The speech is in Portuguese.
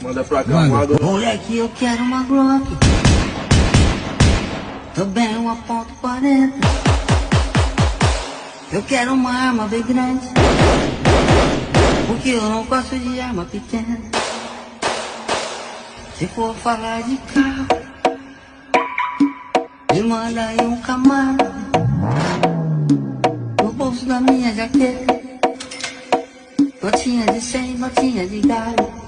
Manda pra cá, manda. Moleque, eu quero uma Glock. Também uma .40. Eu quero uma arma bem grande, porque eu não gosto de arma pequena. Se for falar de carro, me manda aí um Camaro. No bolso da minha jaqueta, notinha de 100, notinha de galho.